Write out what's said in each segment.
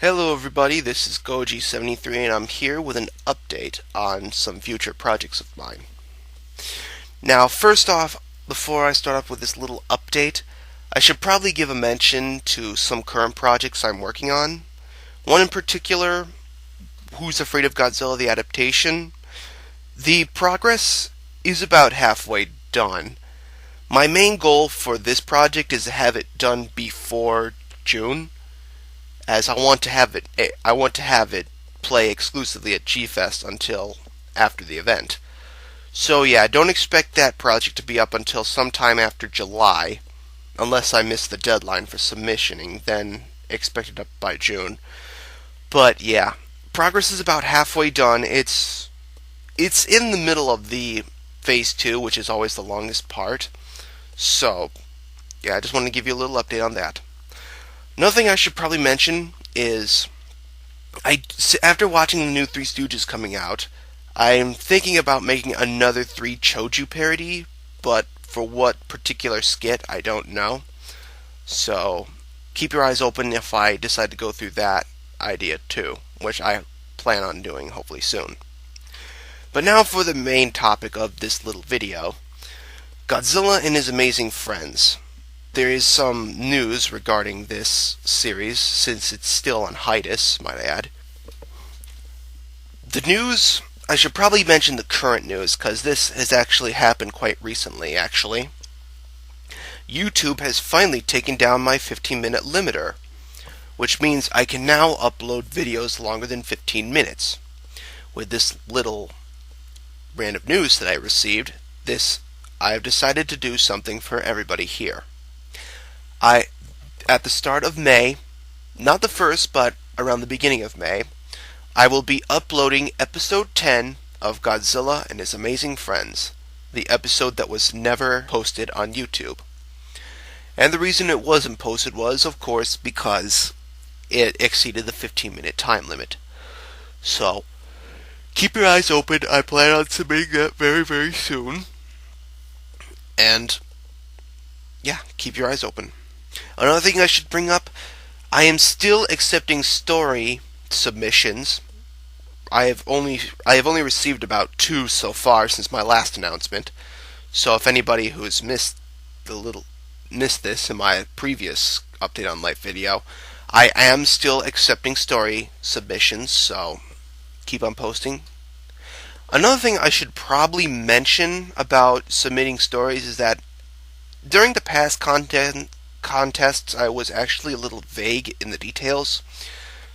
Hello everybody, this is Goji73 and I'm here with an update on some future projects of mine. Now, first off, before I start off with this little update, I should probably give a mention to some current projects I'm working on. One in particular, Who's Afraid of Godzilla the adaptation. The progress is about halfway done. My main goal for this project is to have it done before June, as I want to have it play exclusively at GFest until after the event. So yeah, don't expect that project to be up until sometime after July, unless I miss the deadline for submissioning, then expect it up by June. But yeah, progress is about halfway done. It's in the middle of the phase 2, which is always the longest part. So, yeah, I just want to give you a little update on that. Another thing I should probably mention is after watching the new Three Stooges coming out, I'm thinking about making another Three Choju parody, but for what particular skit, I don't know. So, keep your eyes open if I decide to go through that idea too, which I plan on doing hopefully soon. But now for the main topic of this little video, Godzilla and His Amazing Friends. There is some news regarding this series, since it's still on hiatus, might I add. The news, I should probably mention the current news, because this has actually happened quite recently, actually. YouTube has finally taken down my 15-minute limiter, which means I can now upload videos longer than 15 minutes. With this little random news that I received, I've decided to do something for everybody here. At the start of May, not the first, but around the beginning of May, I will be uploading episode 10 of Godzilla and His Amazing Friends, the episode that was never posted on YouTube. And the reason it wasn't posted was, of course, because it exceeded the 15-minute time limit. So, keep your eyes open. I plan on submitting that very, very soon. And, yeah, keep your eyes open. Another thing I should bring up, I am still accepting story submissions. I have only received about 2 so far since my last announcement. So if anybody who has missed this in my previous update on life video, I am still accepting story submissions, so keep on posting. Another thing I should probably mention about submitting stories is that during the past contests, I was actually a little vague in the details.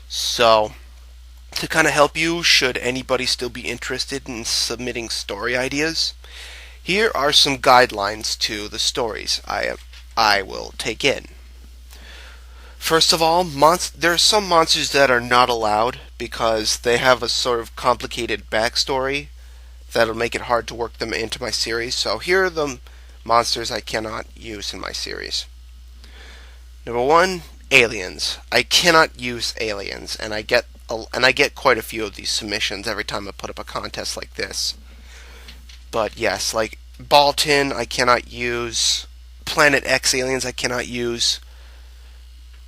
So, to kind of help you, should anybody still be interested in submitting story ideas, here are some guidelines to the stories I will take in. First of all, there are some monsters that are not allowed because they have a sort of complicated backstory that'll make it hard to work them into my series. So here are the monsters I cannot use in my series. Number 1, aliens. I cannot use aliens, and I get quite a few of these submissions every time I put up a contest like this. But yes, like Baltan, I cannot use. Planet X aliens, I cannot use.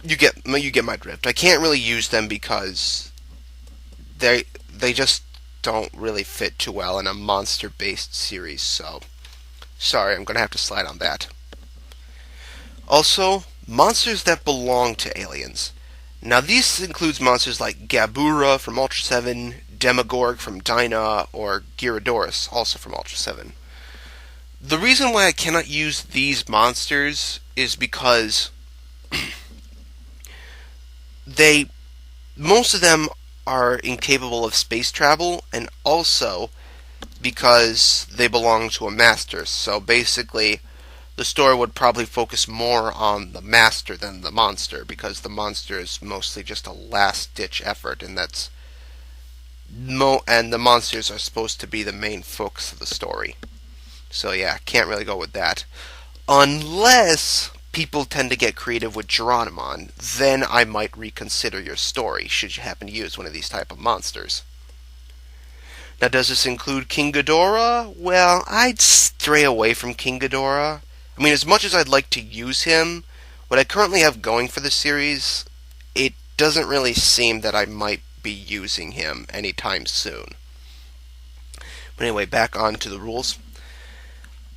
You get my drift. I can't really use them because they just don't really fit too well in a monster-based series. So, sorry, I'm gonna have to slide on that. Also, monsters that belong to aliens. Now, this includes monsters like Gabura from Ultra 7, Demogorg from Dyna, or Gyaradoris, also from Ultra 7. The reason why I cannot use these monsters is because most of them are incapable of space travel, and also because they belong to a master. So basically, the story would probably focus more on the master than the monster, because the monster is mostly just a last-ditch effort, and and the monsters are supposed to be the main focus of the story. So yeah, can't really go with that. Unless people tend to get creative with Geronimon, then I might reconsider your story, should you happen to use one of these type of monsters. Now, does this include King Ghidorah? Well, I'd stray away from King Ghidorah. As much as I'd like to use him, what I currently have going for the series, it doesn't really seem that I might be using him anytime soon. But anyway, back on to the rules.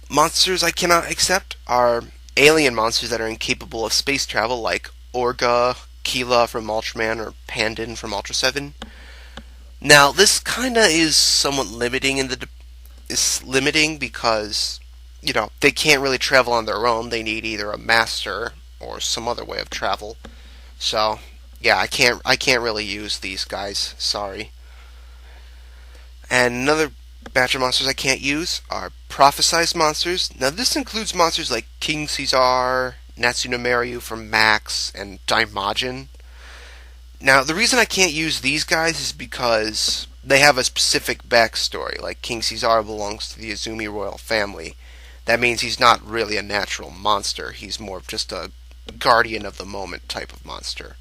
Monsters I cannot accept are alien monsters that are incapable of space travel, like Orga, Keela from Ultraman, or Pandin from Ultra 7. Now, this kinda is somewhat limiting is limiting because, they can't really travel on their own. They need either a master or some other way of travel. So, yeah, I can't really use these guys. Sorry. And another batch of monsters I can't use are prophesized monsters. Now, this includes monsters like King Caesar, Natsuno Maryu from Max, and Daimajin. Now, the reason I can't use these guys is because they have a specific backstory. Like, King Caesar belongs to the Izumi royal family. That means he's not really a natural monster. He's more of just a guardian of the moment type of monster.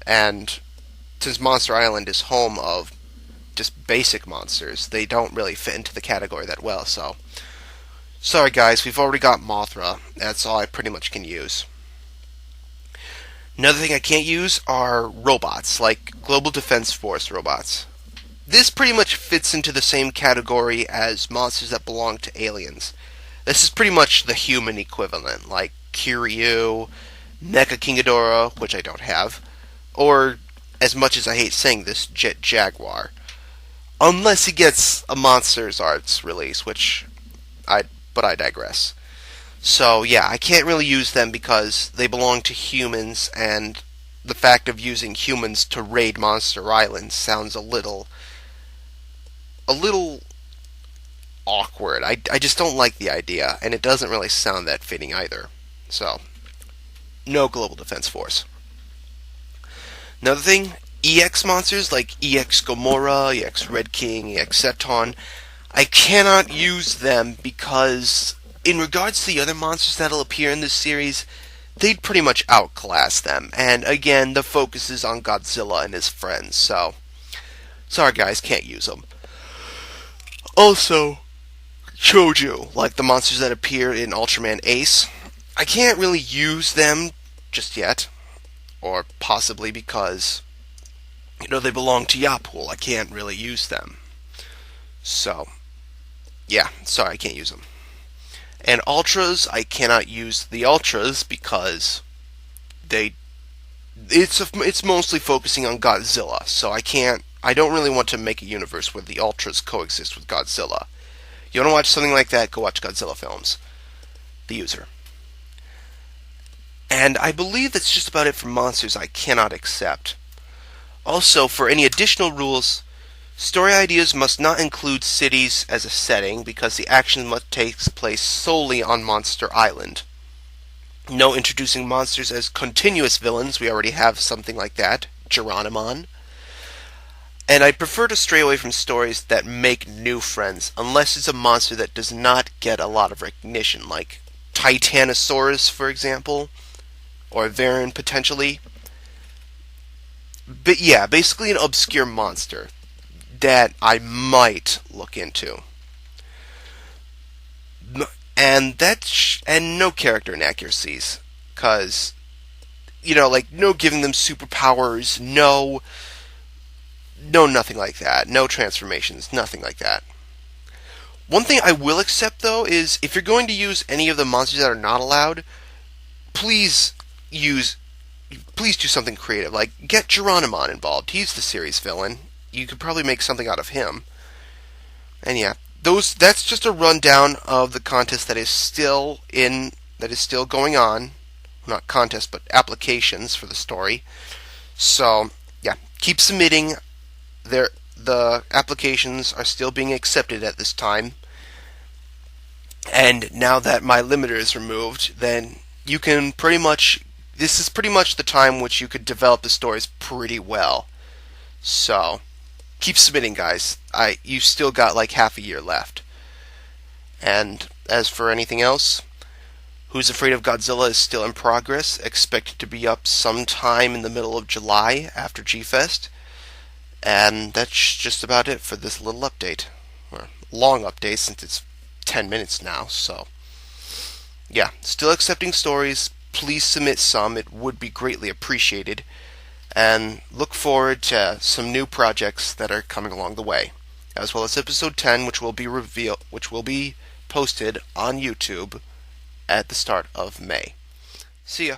And since Monster Island is home of just basic monsters, they don't really fit into the category that well, so sorry guys, we've already got Mothra. That's all I pretty much can use. Another thing I can't use are robots, like Global Defense Force robots. This pretty much fits into the same category as monsters that belong to aliens. This is pretty much the human equivalent, like Kiryu, Mecha King Ghidorah, which I don't have, or, as much as I hate saying this, Jet Jaguar. Unless he gets a Monsters Arts release, but I digress. So yeah, I can't really use them because they belong to humans, and the fact of using humans to raid Monster Island sounds a little awkward. I just don't like the idea, and it doesn't really sound that fitting either. So, no Global Defense Force. Another thing, EX monsters like EX Gomorrah, EX Red King, EX Zeton, I cannot use them because, in regards to the other monsters that'll appear in this series, they'd pretty much outclass them. And again, the focus is on Godzilla and his friends, so sorry guys, can't use them. Also, Choju, like the monsters that appear in Ultraman Ace, I can't really use them just yet, or possibly because, they belong to Yapul. I can't really use them. So, yeah, sorry, I can't use them. And Ultras, I cannot use the Ultras because it's mostly focusing on Godzilla, so I don't really want to make a universe where the Ultras coexist with Godzilla. You want to watch something like that, go watch Godzilla films. The user. And I believe that's just about it for monsters I cannot accept. Also, for any additional rules, story ideas must not include cities as a setting because the action must take place solely on Monster Island. No introducing monsters as continuous villains, we already have something like that, Geronimon. And I prefer to stray away from stories that make new friends, unless it's a monster that does not get a lot of recognition, like Titanosaurus, for example, or Varan, potentially. But yeah, basically an obscure monster that I might look into. And no character inaccuracies, because, no giving them superpowers, no nothing like that. No transformations, nothing like that. One thing I will accept, though, is if you're going to use any of the monsters that are not allowed, please do something creative. Like, get Geronimon involved. He's the series villain. You could probably make something out of him. And yeah, that's just a rundown of the contest that is still going on. Not contest, but applications for the story. So, yeah, keep submitting. The applications are still being accepted at this time. And now that my limiter is removed, then you can this is pretty much the time which you could develop the stories pretty well. So, keep submitting, guys. You've still got like half a year left. And as for anything else, Who's Afraid of Godzilla is still in progress, expected to be up sometime in the middle of July after G-Fest. And that's just about it for this little update. Or long update, since it's 10 minutes now, so yeah, still accepting stories. Please submit some, it would be greatly appreciated. and look forward to some new projects that are coming along the way, as well as episode 10, which will be posted on YouTube at the start of May. See ya.